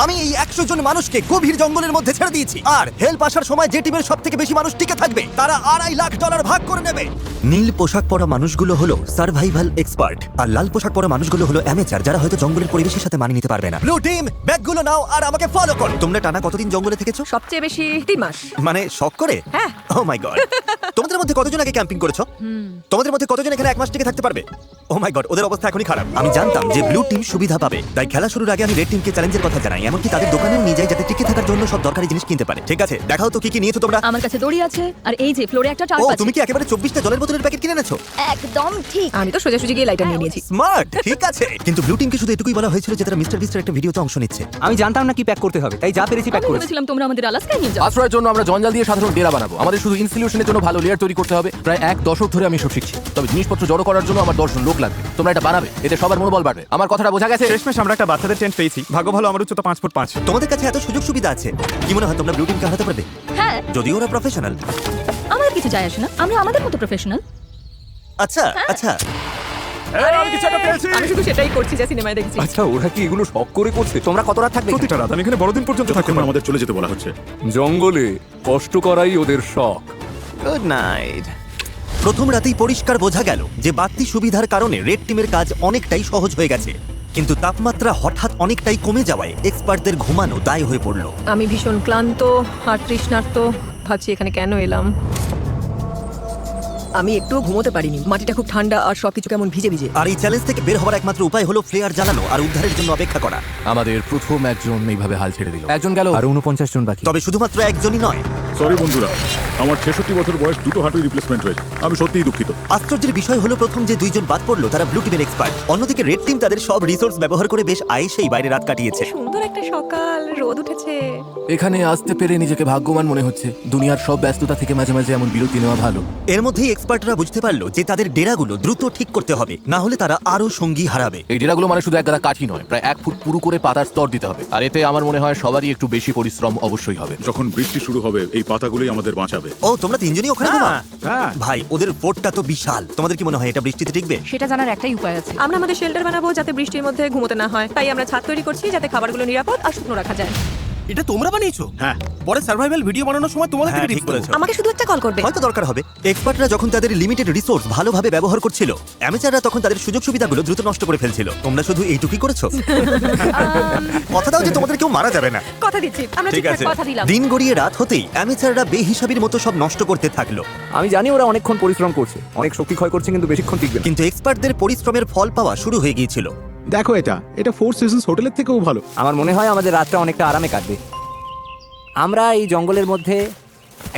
আমি এই 100 জন মানুষকে গভীর জঙ্গলের মধ্যে ছেড়ে দিয়েছি, আর হেল্প আসার সময় যে টিমের সবথেকে বেশি মানুষ টিকে থাকবে তারা $2.5 লাখ ভাগ করে নেবে। নীল পোশাক পরা মানুষগুলো হলো সার্ভাইভাল এক্সপার্ট, আর লাল পোশাক পরা মানুষগুলো হলো অ্যামেচার, যারা হয়তো জঙ্গলের পরিবেশের সাথে মানিয়ে নিতে পারবে না। ব্লু টিম, ব্যাগগুলো নাও আর আমাকে ফলো করো। তোমরা টানা কতদিন জঙ্গলে থেকেছো? সবচেয়ে বেশি 3 মাস। মানে শখ করে? হ্যাঁ। ও মাই গড। তোমাদের মধ্যে কতজন আগে ক্যাম্পিং করেছো? তোমাদের মধ্যে কতজন এখানে 1 মাস টিকে থাকতে পারবে? ও মাই গড, ওদের অবস্থা এখনই খারাপ। আমি জানতাম যে ব্লু টিম সুবিধা পাবে, তাই খেলা শুরুর আগে আমি রেড টিমকে চ্যালেঞ্জের কথা জানাই, এমনকি তাদের দোকানেও নিয়ে যাই যাতে টিকে থাকার জন্য সব দরকারি জিনিস কিনতে পারে। ঠিক আছে, দেখাও তো কি কি নিয়েছো তোমরা। আমার কাছে দড়ি আছে, আর এই যে ফ্লোরে একটা ও, টার্প আছে। তুমি কি একেবারে 24টা জলের বোতলের প্যাকেট কিনে এনেছো? একদম ঠিক। আমি তো সোজাসুজি গিয়ে লাইটার নিয়ে নিয়েছি। স্মার্ট, ঠিক আছে। কিন্তু ব্লু টিমকে শুধু এটুকুই বলা হয়েছিল যে তারা মিস্টার বিস্টের একটা ভিডিওতে অংশ নিচ্ছে। আমি জানতাম না কি প্যাক করতে হবে, তাই যা পেরেছি প্যাক আমি করেছি। ভেবেছিলাম তোমরা আমাদের আলাস্কায় নিয়ে যাও। আশ্রয়ের জন্য আমরা জঞ্জাল দিয়ে সাধারণ ডেরা বানাবো। আমাদের শুধু ইনসিলিউশনের জন্য ভালো লেয়ার তৈরি করতে হবে। প্রায় 1 দশক ধরে আমি এসব শিখছি, তবে জিনিসপত্র জড়ো করার জন্য আমার 10 জন লোক লাগবে। তোমরা এটা বানাবে, এতে সবার মনোবল বাড়বে। আমার কথাটা বোঝা গেছে? শেষমেশ আমরা একটা বাচ্চাদের টেন্ট পেয়েছি। ভাগ্য ভালো আমার উচ্চতা 5 ফুট 5। তোমাদের কাছে এত সুযোগ সুবিধা আছে, কি মনে হয় তোমরা ব্লু টিমকে হারাতে পারবে? হ্যাঁ, যদিও ওরা প্রফেশনাল। আমাদের কিছু যায় আসে না, আমরা আমাদের মতো প্রফেশনাল। আচ্ছা আচ্ছা, আমি কিছু একটা পেয়েছি। আমি শুধু সেটাই করছি যা সিনেমায় দেখেছি। আচ্ছা, ওরা কি এগুলো শখ করে করছে? তোমরা কত রাত থাকবে? প্রতিটা রাত আমি এখানে বড়দিন পর্যন্ত থাকতে পারবো। আমাদের চলে যেতে বলা হচ্ছে। জঙ্গলে কষ্ট করাই ওদের শখ। Good night. প্রথম রাতেই পরিষ্কার বোঝা গেল যে বাড়তি সুবিধার কারণে রেড টিমের কাজ অনেকটাই সহজ হয়ে গেছে, কিন্তু তাপমাত্রা হঠাৎ অনেকটাই কমে যাওয়ায় এক্সপার্টদের ঘুমানো দায় হয়ে পড়ল। আমি ভীষণ ক্লান্ত আর তৃষ্ণার্ত, ভাবছি এখানে কেন এলাম। আমি একটুও ঘুমোতে পারিনি, মাটিটা খুব ঠান্ডা আর সবকিছু কেমন ভিজে ভিজে। আর এই চ্যালেঞ্জ থেকে বের হওয়ার একমাত্র উপায় হলো ফ্লেয়ার জ্বালানো আর উদ্ধারের জন্য অপেক্ষা করা। আমাদের প্রথম একজন এইভাবে হাল ছেড়ে দিল। একজন গেল, আর 49 জন বাকি। তবে শুধুমাত্র একজনই নয়। সরি বন্ধুরা, আমার 66 বছর বয়স, 2টো হাঁটুই রিপ্লেসমেন্ট হয়েছে। আমি সত্যিই দুঃখিত। আশ্চর্যের বিষয় হলো প্রথম যে 2 জন বাদ পড়লো তারা ব্লু টিমের এক্সপার্ট। অন্যদিকে রেড টিম তাদের সব রিসোর্স ব্যবহার করে বেশ আয়েশেই বাইরে রাত কাটিয়েছে। সুন্দর একটা সকাল, রোদ উঠেছে। এখানে আসতে পেরে নিজেকে ভাগ্যবান মনে হচ্ছে। দুনিয়ার সব ব্যস্ততা থেকে মাঝে মাঝে এমন বিরতি নেওয়া ভালো। এর মধ্যেই এক্সপার্টরা বুঝতে পারলো যে তাদের ডেরাগুলো দ্রুত ঠিক করতে হবে, না হলে তারা আরো সঙ্গী হারাবে। এই ডেরাগুলো মানে শুধু এক গাদা কাঠি নয়, প্রায় 1 ফুট পুরু করে পাতার স্তর দিতে হবে। আর এতে আমার মনে হয় সবারই একটু বেশি পরিশ্রম অবশ্যই হবে। যখন বৃষ্টি শুরু হবে এই পাতাগুলোই আমাদের বাঁচাবে। ও, তোমরা 3 জনই ওখানে ঘুমাও? হ্যাঁ। ভাই, ওদের ফোর্টটা তো বিশাল। তোমাদের কি মনে হয় এটা বৃষ্টিতে টিকবে? সেটা জানার একটাই উপায় আছে। আমরা আমাদের শেল্টার বানাবো যাতে বৃষ্টির মধ্যে ঘুমোতে না হয়। তাই আমরা ছাদ তৈরি করছি যাতে খাবারগুলো নিরাপদ আর শুকনো রাখা যায়। এটা তোমরা বানিয়েছো? হ্যাঁ। পরে সার্ভাইভাল ভিডিও বানানোর সময় তোমাদের হ্যাঁ, থেকে ঠিক টিপস বলেছো। আমাকে শুধু একটা কল করবে। হয়তো দরকার হবে। এক্সপার্টরা যখন তাদের লিমিটেড রিসোর্স ভালোভাবে ব্যবহার করছিল, অ্যামেচাররা তখন তাদের সুযোগ সুবিধাগুলো দ্রুত নষ্ট করে ফেলছিল। তোমরা শুধু এইটুকুই করেছো। কথা দাও যে তোমাদের কেউ মারা যাবে না। কথা দিচ্ছি, আমরা ঠিক ঠিকঠাক আছে। কথা দিলাম। দিন গড়িয়ে রাত হতেই অ্যামেচাররা বেহিসাবির মতো সব নষ্ট করতে থাকলো। আমি জানি ওরা অনেকক্ষণ পরিশ্রম করছে, অনেক শক্তি ক্ষয় করছে, কিন্তু বেশিক্ষণ টিকবে না। কিন্তু এক্সপার্টদের পরিশ্রমের ফল পাওয়া শুরু হয়ে গিয়েছিল। দেখো, এটা 4 সিজনস হোটেলের থেকেও ভালো। আমার মনে হয় আমাদের রাতটা অনেকটা আরামে কাটবে। আমরা এই জঙ্গলের মধ্যে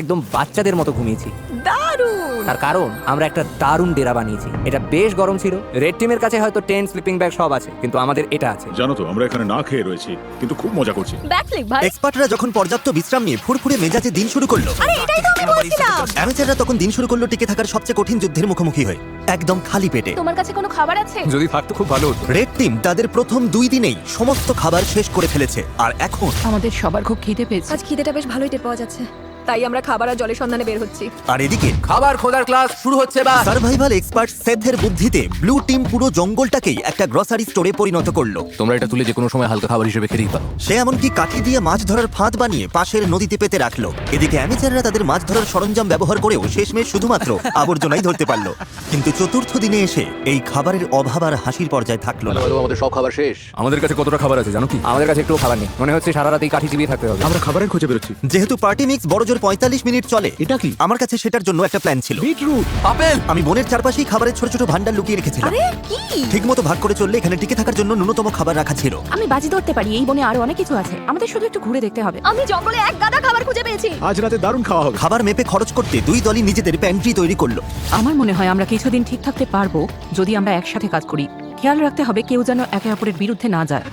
একদম বাচ্চাদের মতো ঘুমিয়েছি। দারুণ। তার কারণ আমরা একটা দারুণ ডেরা বানিয়েছি। এটা বেশ গরম ছিল। রেড টিমের কাছে হয়তো টেন্ট, স্লিপিং ব্যাগ সব আছে, কিন্তু আমাদের এটা আছে। জানো তো, আমরা এখানে না খেয়ে রয়েছি, কিন্তু খুব মজা করছি। ব্যাকফ্লিপ ভাই। এক্সপার্টরা যখন পর্যাপ্ত বিশ্রাম নিয়ে ফুরফুরে মেজাজে দিন শুরু করলো, আরে এটাই তো আমি বলছিলাম। অ্যামেচাররা তখন দিন শুরু করলো টিকে থাকার সবচেয়ে কঠিন যুদ্ধের মুখোমুখি হয়ে, একদম খালি পেটে। তোমার কাছে কোনো খাবার আছে? যদি থাকতো খুব ভালো হতো। রেড টিম তাদের প্রথম 2 দিনেই সমস্ত খাবার শেষ করে ফেলেছে, আর এখন আমাদের সবার খুব খিদে পেয়েছে। আজ খিদেটা বেশ ভালোই টের পাওয়া যাচ্ছে, তাই আমরা খাবার আর জলের সন্ধানে বের হচ্ছি। আর এদিকে খাবার খোঁজার ক্লাস শুরু হচ্ছে। বা সার্ভাইভাল এক্সপার্ট সেথের বুদ্ধিতে ব্লু টিম পুরো জঙ্গলটাকেই একটা গ্রসারি স্টোরে পরিণত করলো। তোমরা এটা তুলে যে কোনো সময় হালকা খাবার হিসেবে খেতেই পারো। সে এমনকি কাঠি দিয়ে মাছ ধরার ফাঁদ বানিয়ে পাশের নদীতে পেতে রাখলো। এদিকে অ্যামেচাররা তাদের মাছ ধরার সরঞ্জাম ব্যবহার করেও শেষমেশ শুধুমাত্র আবর্জনাই ধরতে পারলো। কিন্তু চতুর্থ দিনে এসে এই খাবারের অভাব আর হাসির পর্যায়ে থাকলো না। আমাদের সব খাবার শেষ। আমাদের কাছে কতটা খাবার আছে জানো কি? আমাদের কাছে একটু খাবার নেই। মনে হচ্ছে সারা রাত এই কাঠি চিবিয়ে থাকতে হবে। আমরা খাবারের খোঁজে বেরোচ্ছি। যেহেতু পার্টি মিক্স বড়জোর 45 মিনিট চলে, এটা কি? আমার কাছে সেটার জন্য একটা প্ল্যান ছিল। বিটরুট। আপেল। আমি বনের চারপাশেই খাবারের ছোট ছোট ভান্ডার লুকিয়ে রেখেছিলাম। আরে কি? ঠিকমতো ভাগ করে চললে এখানে টিকে থাকার জন্য ন্যূনতম খাবার রাখা ছিল। আমি বাজি ধরতে পারি এই বনে আরো অনেক কিছু আছে, আমাদের শুধু একটু ঘুরে দেখতে হবে। আমি জঙ্গলে এক গাদা খাবার খুঁজে পেয়েছি। আজ রাতে দারুণ খাওয়া হবে। খাবার মেপে খরচ করতে 2 দলই নিজেদের প্যান্ট্রি তৈরি করলো। আমার মনে হয় আমরা কিছুদিন ঠিক থাকতে পারবো যদি আমরা একসাথে কাজ করি। খেয়াল রাখতে হবে কেউ যেন একে অপরের বিরুদ্ধে না যায়।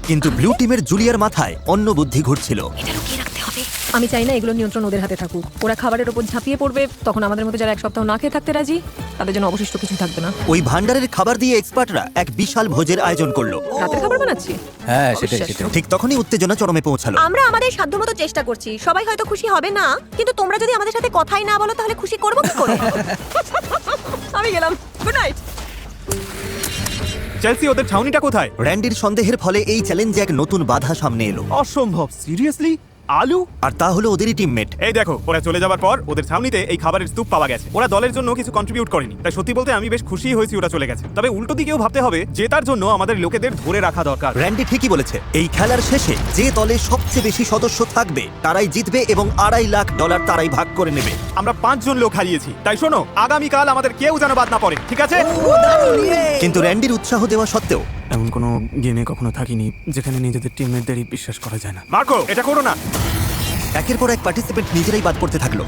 কিন্তু ব্লু টিমের জুলিয়ার মাথায় অন্য বুদ্ধি ঘুরছিল। এটা লুকিয়ে রাখতে হবে। আমি চাই না এগুলো নিয়ন্ত্রণ ওদের হাতে থাকুক। ওরা খাবারের উপর ঝাঁপিয়ে পড়বে, তখন আমাদের মতো যারা 1 সপ্তাহ না খেয়ে থাকতে রাজি তাদের জন্য অবশিষ্ট কিছু থাকবে না। ওই ভান্ডারের খাবার দিয়ে এক্সপার্টরা এক বিশাল ভোজের আয়োজন করলো। রাতের খাবার বানাচ্ছি। হ্যাঁ, সেটাই। ঠিক তখনই উত্তেজনা চরমে পৌঁছালো। আমরা আমাদের সাধ্যমতো চেষ্টা করছি। সবাই হয়তো খুশি হবে না, কিন্তু তোমরা যদি আমাদের সাথে কথাই না বলো তাহলে খুশি করবো কি করে? আমি গেলাম। Good night. চেলসি, ওদের ছাউনিটা কোথায়? র্যান্ডির সন্দেহের ফলে এই চ্যালেঞ্জে এক নতুন বাধা সামনে এলো, অসম্ভব, সিরিয়াসলি? আলু? আর তা হলো ওদেরই টিমমেট। এই দেখো, ওরা চলে যাবার পর ওদের ছাউনিতে এই খাবারের স্তূপ পাওয়া গেছে। ওরা দলের জন্য কিছু কন্ট্রিবিউট করেনি, তাই সত্যি বলতে আমি বেশ খুশি হয়েছি ওরা চলে গেছে। তবে উল্টো দিকেও ভাবতে হবে, জেতার জন্য আমাদের লোকেদের ধরে রাখা দরকার। র্যান্ডি ঠিকই বলেছে, এই খেলার শেষে যে দলে সবচেয়ে বেশি সদস্য থাকবে তারাই জিতবে এবং $2.5 লাখ তারাই ভাগ করে নেবে। আমরা 5 জন লোক হারিয়েছি, তাই শোনো, আগামীকাল আমাদের কেউ যেন বাদ না পড়ে, ঠিক আছে? কিন্তু র্যান্ডির উৎসাহ দেওয়া সত্ত্বেও এমন কোনো গেমে কখনো থাকিনি যেখানে নিজেদের টিমমেটদেরই বিশ্বাস করা যায় না। মার্কো, এটা করো না। একের পর এক পার্টিসিপেন্ট নিজেরাই বাদ পড়তে থাকলো,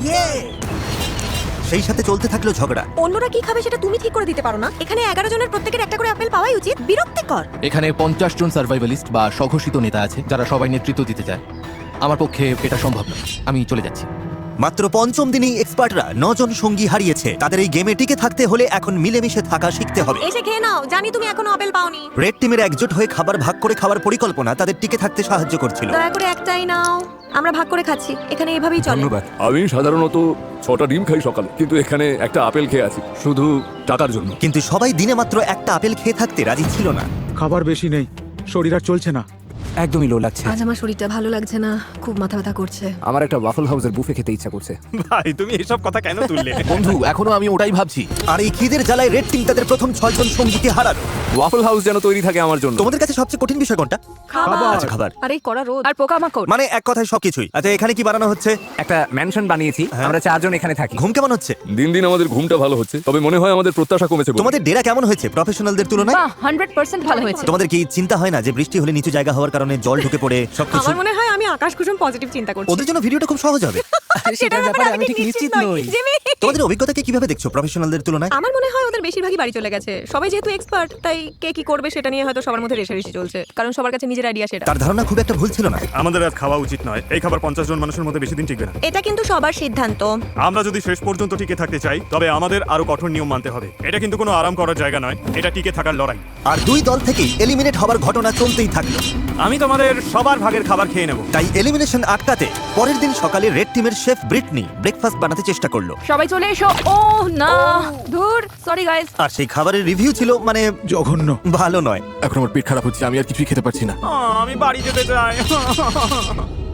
সেই সাথে চলতে থাকলো ঝগড়া। অন্যরা কি খাবে সেটা তুমি ঠিক করে দিতে পারো না? এখানে 11 জনের প্রত্যেকের একটা করে আপেল পাওয়াই উচিত। বিরক্তিকর। এখানে 50 জন সার্ভাইভালিস্ট বা স্বঘোষিত নেতা আছে যারা সবাই নেতৃত্ব দিতে চায়। আমার পক্ষে এটা সম্ভব না, আমি চলে যাচ্ছি। মাত্র 5ম দিনেই এক্সপার্টরা 9 জন সঙ্গী হারিয়েছে। তাদের এই গেমে টিকে থাকতে হলে এখন মিলেমিশে থাকা শিখতে হবে। এসে খেয়ে নাও, জানি তুমি এখনো আপেল পাওনি। রেড টিমের একজোট হয়ে খাবার ভাগ করে খাওয়ার পরিকল্পনা তাদের টিকে থাকতে সাহায্য করছিল। দয়া করে একটাই নাও, আমরা ভাগ করে খাচ্ছি, এখানে এভাবেই চলে। ধন্যবাদ। আমি সাধারণত 6টা ডিম খাই সকালে, কিন্তু এখানে একটা আপেল খেয়ে আছি শুধু টাকার জন্য। কিন্তু সবাই দিনে মাত্র একটা আপেল খেয়ে থাকতে রাজি ছিল না। খাবার বেশি নেই, শরীর আর চলছে না। একদমই লো লাগছে। আজ আমার শরীরটা ভালো লাগছে না, খুব মাথা ব্যথা করছে। আমার একটা ওয়াফল হাউসের বুফে খেতে ইচ্ছা করছে। ভাই, তুমি এসব কথা কেন তুললে? বন্ধু, এখনো আমি ওটাই ভাবছি। আর এই খিদের জ্বালায় রেড টিম তাদের প্রথম 6 জন সঙ্গীকে হারালো। ওয়াফল হাউস যেন তৈরি থাকে আমার জন্য। তোমাদের কাছে সবচেয়ে কঠিন বিষয় কোনটা? আচ্ছা, খাবার। আরে করা রোদ আর পোকামাকড়। মানে এক কথায় সবকিছুই। আচ্ছা, এখানে কি বানানো হচ্ছে? একটা ম্যানশন বানিয়েছি, আমরা 4 জন এখানে থাকি। ঘুম কেমন হচ্ছে? দিন দিন আমাদের ঘুমটা ভালো হচ্ছে, তবে মনে হয় আমাদের প্রত্যাশা কমেছে বলে। তোমাদের ডেরা কেমন হয়েছে প্রফেশনালদের তুলনায়? বাহ, 100% ভালো হয়েছে। তোমাদের কি চিন্তা হয় না যে বৃষ্টি হলে নিচু জায়গা হওয়ার কারণে জল ঢুকে পড়ে সবকিছু? আমার মনে হয় আমি আকাশ কুসুম পজিটিভ চিন্তা করছি। ওদের জন্য ভিডিওটা খুব সহজ হবে। সেটার ব্যাপারে আমি ঠিক নিশ্চিত নই। জিমি, তোমাদের অভিজ্ঞতাকে কিভাবে দেখছো প্রফেশনালদের তুলনায়? আমার মনে হয় ওদের বেশিরভাগই বাড়ি চলে গেছে। সবাই যেহেতু এক্সপার্ট, তাই কে কি করবে সেটা নিয়ে হয়তো সবার মধ্যে রেষারেষি চলছে, কারণ সবার কাছে নিজের আইডিয়া সেটা। তার ধারণা খুব একটা ভুল ছিল না। আমাদের আর খাওয়া উচিত নয়। এই খাবার 50 জন মানুষের মধ্যে বেশি দিন টিকবে না। এটা কিন্তু সবার সিদ্ধান্ত। আমরা যদি শেষ পর্যন্ত টিকে থাকতে চাই, তবে আমাদের আরো কঠোর নিয়ম মানতে হবে। এটা কিন্তু কোনো আরাম করার জায়গা নয়, এটা টিকে থাকার লড়াই। আর 2 দল থেকেই এলিমিনেট হওয়ার ঘটনা চলতেই থাকলো। আমি তোমাদের সবার ভাগের খাবার খেয়ে নেব। তাই এলিমিনেশন আটকাতে পরের দিন সকালে রেড টিমের শেফ ব্রিটনি ব্রেকফাস্ট বানাতে চেষ্টা করলো। সবাই চলে এসো। ও না, ধুর, সরি গাইস। আর সেই খাবারের রিভিউ ছিল মানে জঘন্য। ভালো নয়। এখন আমার পেট খারাপ হচ্ছে, আমি আর কিছুই খেতে পারছি না। আমি বাড়ি যেতে চাই।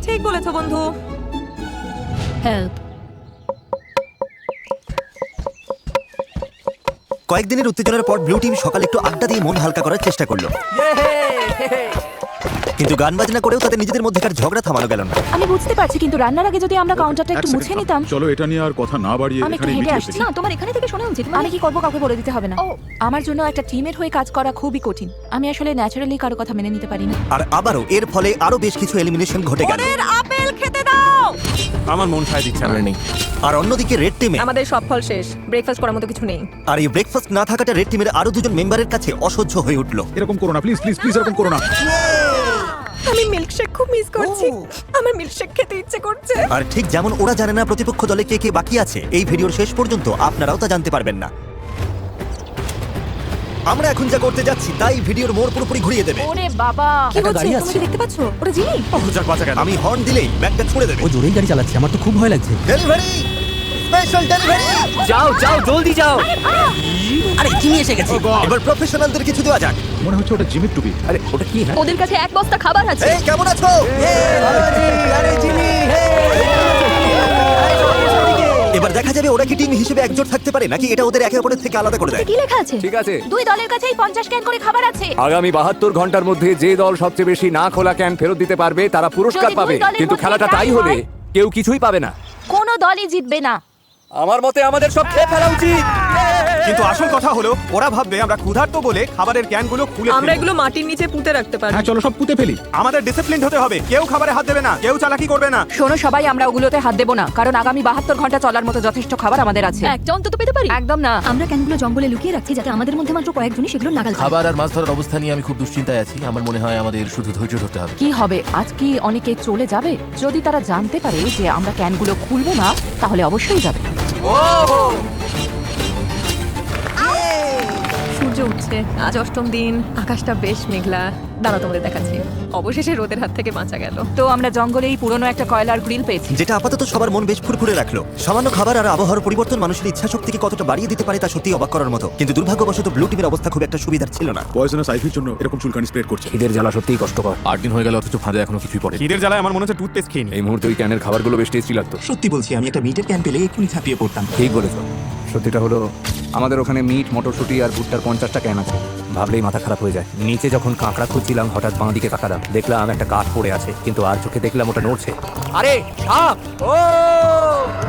ঠিক বলেছো বন্ধু। হেল্প। কয়েকদিনের উত্তেজনার পর ব্লু টিম সকালে একটু আড্ডা দিয়ে মন হালকা করার চেষ্টা করলো, কিন্তু গান বাজনা করেও তাদের নিজেদের মধ্যেকার ঝগড়া থামানো গেল না। আমি বুঝতে পারছি, কিন্তু রান্নার আগে যদি আমরা কাউন্টারটা একটু মুছে নিতাম। চলো এটা নিয়ে আর কথা না বাড়িয়ে আমি একটু এখানেই হেঁটে মিটিয়ে আসছি। ফেলি। না, তোমার এখানে থেকে শোনা উচিত। আমি কি করবো কাউকে বলে দিতে হবে না। ও, আমার জন্য একটা টিমের হয়ে কাজ করা খুবই কঠিন। আমি আসলে ন্যাচারালি কারো কথা মেনে নিতে পারি না। আর আবারও এর ফলে আরো বেশ কিছু এলিমিনেশন ঘটে গেল। ওদের আপেল খেতে দাও। আমার মন সায় দিচ্ছে না। আমার নেই। আর অন্যদিকে রেড টিমে আমাদের সব ফল শেষ, ব্রেকফাস্ট করার মতো কিছু নেই। আর এই ব্রেকফাস্ট না থাকাটা রেড টিমের আরো 2 জন মেম্বারের কাছে অসহ্য হয়ে উঠলো। এরকম করো না, প্লিজ প্লিজ প্লিজ, এরকম করো না। আমি মিল্কশেক খুব মিস করছি। আমার মিল্কশেক খেতে ইচ্ছে করছে। আর ঠিক যেমন ওরা জানে না প্রতিপক্ষ দলে কে কে বাকি আছে, এই ভিডিওর শেষ পর্যন্ত আপনারাও তা জানতে পারবেন না। আমরা এখন যা করতে যাচ্ছি তাই ভিডিওর মোড় পুরোপুরি ঘুরিয়ে দেবে। ওরে বাবা, কি হচ্ছে? তুমি কি দেখতে পাচ্ছ? ওটা জিমি। যাক, বাঁচা গেল। আমি হর্ন দিলেই ব্যাগটা ছুড়ে দেবে। জোরেই গাড়ি চালাচ্ছে, আমার তো খুব ভয় লাগছে। Delivery, special delivery. যাও যাও, জলদি যাও। আরে জিমি এসে গেছে। এবার প্রফেশনালদের কিছু দেওয়া যাক। মনে হচ্ছে ওটা জিমির টুপি। আরে ওটা কি? হ্যাঁ, ওদের কাছে এক বস্তা খাবার আছে। এই কেমন আছো? এবার দেখা যাবে ওরা কি টিম হিসেবে একজোট থাকতে পারে নাকি এটা ওদের একে অপরের থেকে আলাদা করে দেয়। কি লেখা আছে? ঠিক আছে। 2 দলের কাছেই 50 ক্যান করে খাবার আছে। আগামী 72 ঘন্টার মধ্যে যে দল সবচেয়ে বেশি না খোলা ক্যান ফেরত দিতে পারবে তারা পুরস্কার যদি দুই পাবে, দলের কিন্তু মধ্যে খেলাটা tie তাই হলে হয়- কেউ কিছুই পাবে না। কোনো দলই জিতবে না। আমার মতে আমাদের সব খেয়ে ফেলা উচিত। কিন্তু আসল কথা হলো, ওরা ভাববে আমরা ক্ষুধার্ত বলে খাবারের ক্যানগুলো খুলে আমরা ফেলবো। এগুলো মাটির নিচে পুঁতে রাখতে পারি। হ্যাঁ চলো সব পুঁতে ফেলি। আমাদের ডিসিপ্লিন হতে হবে। কেউ খাবারে হাত দেবে না, কেউ চালাকি করবে না। শোনো সবাই, আমরা ওগুলোতে হাত দেব না, কারণ আগামী 72 ঘন্টা চলার মতো যথেষ্ট খাবার আমাদের আছে। একটা অন্তত পেতে পারি। একদম না। আমরা ক্যানগুলো জঙ্গলে লুকিয়ে রাখছি যাতে আমাদের মধ্যে মাত্র কয়েকজনই সেগুলো নাগাল পায়। খাবার আর মাছ ধরার অবস্থা নিয়ে আমি খুব দুশ্চিন্তায় আছি। আমার মনে হয় আমাদের শুধু ধৈর্য ধরতে হবে। কি হবে? আজ কি অনেকে চলে যাবে? যদি তারা জানতে পারে যে আমরা ক্যানগুলো খুলবো না, তাহলে অবশ্যই যাবে। সূর্য উঠছে। আজ অষ্টম দিন, আকাশটা বেশ মেঘলা। দাঁড়া তোমাদের দেখাচ্ছি। অবশেষে রোদের হাত থেকে বাঁচা গেল। তো আমরা জঙ্গলেই পুরনো একটা কয়লার গ্রিল পেয়েছি। যেটা আপাতত সবার মন বেশ ফুরফুরে রাখলো। সামান্য খাবার আর আবহাওয়ার পরিবর্তন মানুষের ইচ্ছা শক্তিকে কতটা বাড়িয়ে দিতে পারে তা সত্যি অবাক করার মতো। কিন্তু দুর্ভাগ্যবশত ব্লু টিমের অবস্থা খুব একটা সুবিধার ছিল না। পয়জনাস আইভির জন্য এরকম চুলকানি স্প্রেড করছে। খিদের জ্বালা সত্যিই কষ্টকর। 8 দিন হয়ে গেল অথচ ফাঁদে এখনো কিছুই পড়ে। খিদের জ্বালায় আমার মনে হচ্ছে টুথপেস্ট খেয়ে নি। এই মুহূর্তে ওই ক্যানের খাবারগুলো বেশ টেস্টি লাগতো। সত্যি বলছি, আমি একটা মিটের ক্যান পেলে এক্ষুনি ছাপিয়ে পড়তাম। ঠিক বলেছো। সত্যিটা হলো আমাদের ওখানে মিট, মটরশুঁটি আর ভুট্টার 50টা ক্যান আছে। ভাবলেই মাথা খারাপ হয়ে যায়। নিচে যখন কাঁকড়া খুঁজছিলাম হঠাৎ বাঁ দিকে তাকালাম, দেখলাম একটা কাঠ পড়ে আছে, কিন্তু আর চোখে দেখলাম ওটা নড়ছে। আরে সাপ! ও!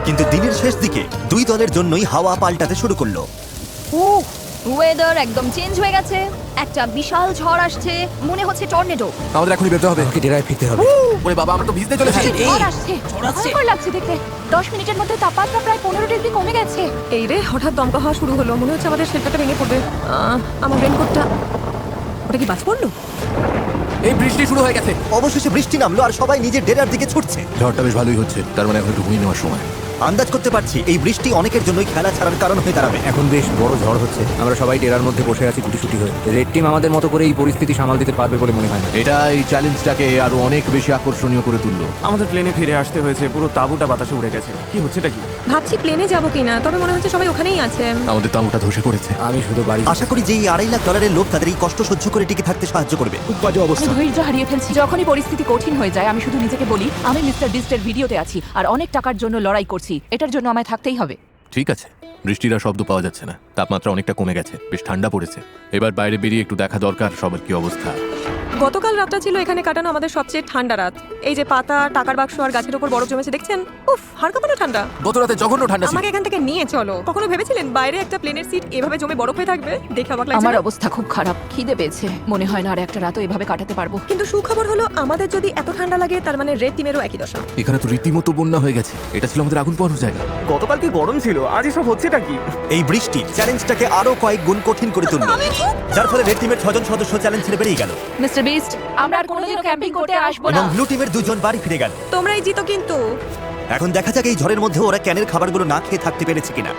কিন্তু দিনের শেষ দিকে দুই দলের জন্যই হাওয়া পাল্টাতে শুরু করলো। ওয়েদার একদম চেঞ্জ হয়ে গেছে। একটা বিশাল ঝড় আসছে, মনে হচ্ছে টর্নেডো। আমাদের এখনই বেরোতে হবে। আমাকে ডেরায় ফিরতে হবে। ওরে বাবা, আমরা তো ভিজতে চলেছি। ঝড় আসছে, ভয়ঙ্কর লাগছে দেখতে। 10 মিনিটের মধ্যে তাপমাত্রা প্রায় 15 ডিগ্রি কমে গেছে। এই রে, হঠাৎ দমকা হওয়া শুরু হলো। মনে হচ্ছে আমাদের শেল্টারটা ভেঙে পড়বে। আমার রেনকোটটা, ওটা কি বাজ পড়লো? এই বৃষ্টি শুরু হয়ে গেছে। অবশেষে বৃষ্টি নামলো আর সবাই নিজের ডেরার দিকে ছুটছে। ঝড়টা বেশ ভালোই হচ্ছে, তার মানে এখন একটু ঘুমিয়ে নেওয়ার সময়। আন্দাজ করতে পারছি এই বৃষ্টি অনেকের জন্যই খেলা ছাড়ার কারণ হয়ে দাঁড়াবে। এখন বেশ বড় ঝড় হচ্ছে। আমরা সবাই ডেরার মধ্যে বসে আছি গুটিসুটি হয়ে। রেড টিম আমাদের মতো করে এই পরিস্থিতি সামাল দিতে পারবে বলে মনে হয় না। এটা এই চ্যালেঞ্জটাকে আরো অনেক বেশি আকর্ষণীয় করে তুললো। আমাদের প্লেনে ফিরে আসতে হয়েছে, পুরো তাঁবুটা বাতাসে উড়ে গেছে। কি হচ্ছেটা কি? ভাবছি প্লেনে যাবো কিনা, তবে মনে হচ্ছে সবাই ওখানেই আছে। আমাদের তাঁবুটা ধসে পড়েছে। আমি শুধু বাড়ি আশা করি যে এই $2.5 লাখ লোক তাদের এই কষ্ট সহ্য করে টিকে থাকতে সাহায্য করবে। খুব বাজে আমি অবস্থা। ধৈর্য হারিয়ে ফেলছি। যখনই পরিস্থিতি কঠিন হয়ে যায় আমি শুধু নিজেকে বলি আমি মিস্টার বিস্টের ভিডিওতে আছি আর অনেক টাকার জন্য লড়াই করছি। এটার জন্য আমায় থাকতেই হবে। ঠিক আছে, বৃষ্টির আর শব্দ পাওয়া যাচ্ছে না, তাপমাত্রা অনেকটা কমে গেছে, বেশ ঠান্ডা পড়েছে। এবার বাইরে বেরিয়ে একটু দেখা দরকার সবার কি অবস্থা। গতকাল রাতটা ছিল এখানে কাটানো আমাদের সবচেয়ে ঠান্ডা রাত। এই যে পাতা, টাকার বাক্স আর গাছের উপর বরফ জমেছে দেখছেন? উফ, হাড় কাঁপানো ঠান্ডা। গত রাতে জঘন্য ঠান্ডা ছিল। আমাকে এখান থেকে নিয়ে চলো। কখনো ভেবেছিলেন বাইরে একটা প্লেনের সিট এভাবে জমে বরফ হয়ে থাকবে? দেখে অবাক লাগছে আমার না? অবস্থা খুব খারাপ, খিদে পেয়েছে। মনে হয় না আর একটা রাতও এভাবে কাটাতে পারবো। কিন্তু সুখবর হলো আমাদের যদি এত ঠান্ডা লাগে তার মানে রেড টিমেরও একই দশা। এখানে তো রীতিমতো বন্যা হয়ে গেছে। এটা ছিল আমাদের আগুন পোহানোর জায়গা। গতকাল কি গরম ছিল, আজ এসব হচ্ছেটা কি? এই বৃষ্টি চ্যালেঞ্জটাকে আরো কয়েক গুণ কঠিন করে তুললো, যার ফলে রেড টিমের 6 জন সদস্য চ্যালেঞ্জ ছেড়ে বেরিয়ে গেল মিস্টার বিস্ট, আমরা আর কোনোদিনও ক্যাম্পিং করতে আসবো না। এবং ব্লু টিমের 2 জন বাড়ি ফিরে গেল। তোমরাই জিতো কিন্তু। এখন দেখা যাক এই ঝড়ের মধ্যে ওরা ক্যানের খাবারগুলো না খেয়ে থাকতে পেরেছে কিনা।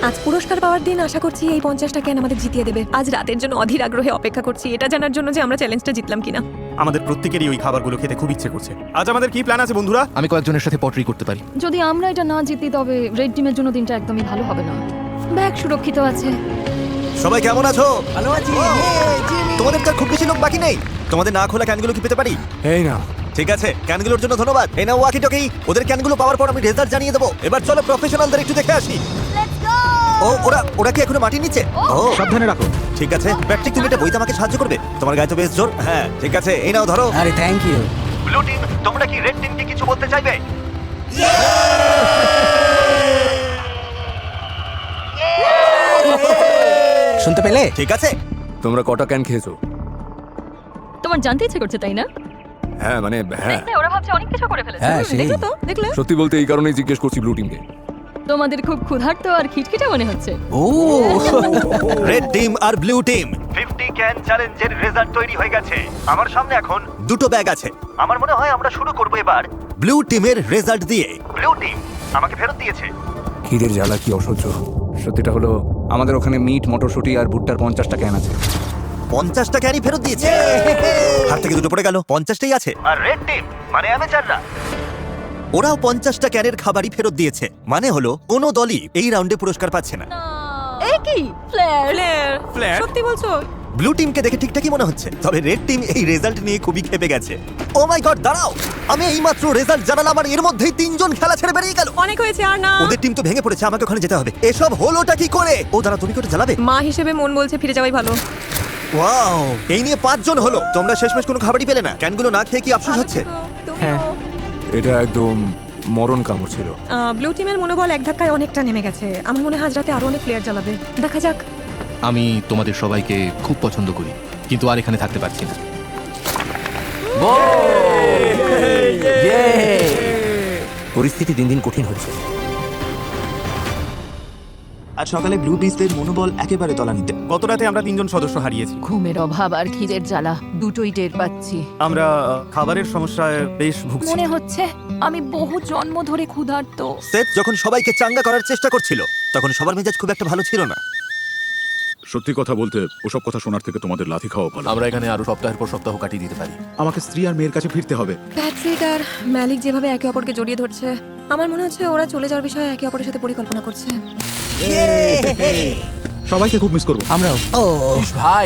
আজ পুরস্কার পাওয়ার দিন, আশা করছি এই 50টা ক্যান আমাদের জিতিয়ে দেবে। আজ রাতের জন্য অধীর আগ্রহে অপেক্ষা করছি, এটা জানার জন্য যে আমরা চ্যালেঞ্জটা জিতলাম কিনা। আমাদের প্রত্যেকেরই ওই খাবারগুলো খেতে খুব ইচ্ছে করছে। আজ আমাদের কি প্ল্যান আছে বন্ধুরা? আমি কয়েকজনের সাথে পটরি করতে পারি। যদি আমরা এটা না জিতি তবে রেড টিমের জন্য দিনটা একদমই ভালো হবে না। ব্যাগ সুরক্ষিত আছে। সবাই কেমন আছো? ভালো আছি। তোমাদের কার খুব বেশি লোক বাকি নেই। তোমাদের না খোলা ক্যানগুলো কি পেতে পারি? এই না, ঠিক আছে, ক্যানগুলোর জন্য ধন্যবাদ। এই নাও ওয়াকি টকি। ওদের ক্যানগুলো পাওয়ার পর আমি রেজাল্ট জানিয়ে দেবো। এবার চলো প্রফেশনালদের একটু দেখে আসি। ও, ওরা কি এখনো মাটি নিচ্ছে? ও, সাবধানে রাখো। ঠিক আছে। প্যাট্রিক, তুমি এটা বইতে আমাকে সাহায্য করবে? তোমার গায়ে তো বেশ জোর। হ্যাঁ, ঠিক আছে, এই নাও ধরো। আরে থ্যাংক ইউ। ব্লু টিম, তোমরা কি রেড টিমকে কিছু বলতে চাইবে? শুনতে পেলে? ঠিক আছে। তোমরা কটা ক্যান খেয়েছো? তোমার জানতে ইচ্ছে করছে তাই না? হ্যাঁ মানে হ্যাঁ। ওরা ভাবছে অনেক কিছু করে ফেলেছে। হ্যাঁ, সেই দেখলে তো, দেখলে? সত্যি বলতে এই কারণেই জিজ্ঞেস করছি ব্লু টিমকে। তোমাদের খুব ক্ষুধার্ত আর খিটখিটে মনে হচ্ছে। ও রেড টিম আর ব্লু টিম 50 ক্যান চ্যালেঞ্জের রেজাল্ট তৈরি হয়ে গেছে। আমার সামনে এখন 2টো ব্যাগ আছে। আমার মনে হয় আমরা শুরু করব এবার ব্লু টিমের রেজাল্ট দিয়ে। ব্লু টিম আমাকে ফেরত দিয়েছে। খিদের জ্বালা কি অসহ্য। সত্যিটা হলো আমাদের ওখানে মিট, মটরশুঁটি আর ভুট্টার 50টা ক্যান আছে। 50টা ক্যানই ফেরত দিয়েছে। হাত থেকে 2টো পড়ে গেল, 50টাই আছে। আর রেড টিম মানে অ্যামেচাররা, ওরাও 50টা ক্যানের খাবারই ফেরত দিয়েছে। মানে হলো কোনো দলই এই রাউন্ডে পুরস্কার পাচ্ছে না। এই কি ফ্লেয়ার? ফ্লেয়ার? সত্যি বলছো? ব্লু টিমকে দেখে ঠিকঠাকই মনে হচ্ছে, তবে রেড টিম এই রেজাল্ট নিয়ে খুবই ক্ষেপে গেছে। ও মাই গড, দাঁড়াও, আমি এইমাত্র রেজাল্ট জানালাম আর এর মধ্যেই 3 জন খেলা ছেড়ে বেরিয়ে গেল। অনেক হয়েছে আর না। ওদের টিম তো ভেঙে পড়েছে, আমাকে ওখানে যেতে হবে। এসব হলোটা কি করে? ও দাঁড়া, তুমি কি ওটা জ্বালাবে? মা হিসেবে মন বলছে ফিরে যাওয়াই ভালো। ওয়াও, এই নিয়ে 5 জন হলো। তোমরা শেষমেশ কোনো খাবারই পেলে না। ক্যানগুলো না খেয়ে কি আফসোস হচ্ছে? হ্যাঁ। এটা একদম মরণ কামড় ছিল। ব্লু টিমের মনোবল এক ধাক্কায় অনেকটা নেমে গেছে। আমার মনে হয় আজ রাতে আরো অনেক প্লেয়ার জ্বালাবে। দেখা যাক। আমি তোমাদের সবাইকে খুব পছন্দ করি, কিন্তু আর এখানে থাকতে পারছি না। পরিস্থিতি দিন দিন কঠিন হচ্ছে। আজ সকালে ব্লু বিস্টের মনোবল একেবারে তলানিতে। গত রাতে আমরা 3 জন সদস্য হারিয়েছি। ঘুমের অভাব আর খিদের জ্বালা দুটোই টের পাচ্ছি। আমরা খাবারের সমস্যায় বেশ ভুগছি। মনে হচ্ছে আমি বহু জন্ম ধরে ক্ষুধার্ত। সেট যখন সবাইকে চাঙ্গা করার চেষ্টা করছিল তখন সবার মেজাজ খুব একটা ভালো ছিল না। সত্যি কথা বলতে ওসব কথা শোনার থেকে তোমাদের লাথি খাওয়া ভালো। আমরা এখানে আরো সপ্তাহের পর সপ্তাহ কাটিয়ে দিতে পারি। আমাকে স্ত্রী আর মেয়ের কাছে ফিরতে হবে। প্যাট্রিক আর ম্যালিক যেভাবে একে অপরকে জড়িয়ে ধরছে, আমার মনে হচ্ছে ওরা চলে যাওয়ার বিষয়ে একে অপরের সাথে পরিকল্পনা করছে। সবাইকে খুব মিস করবো। আমরাও। ইস ভাই,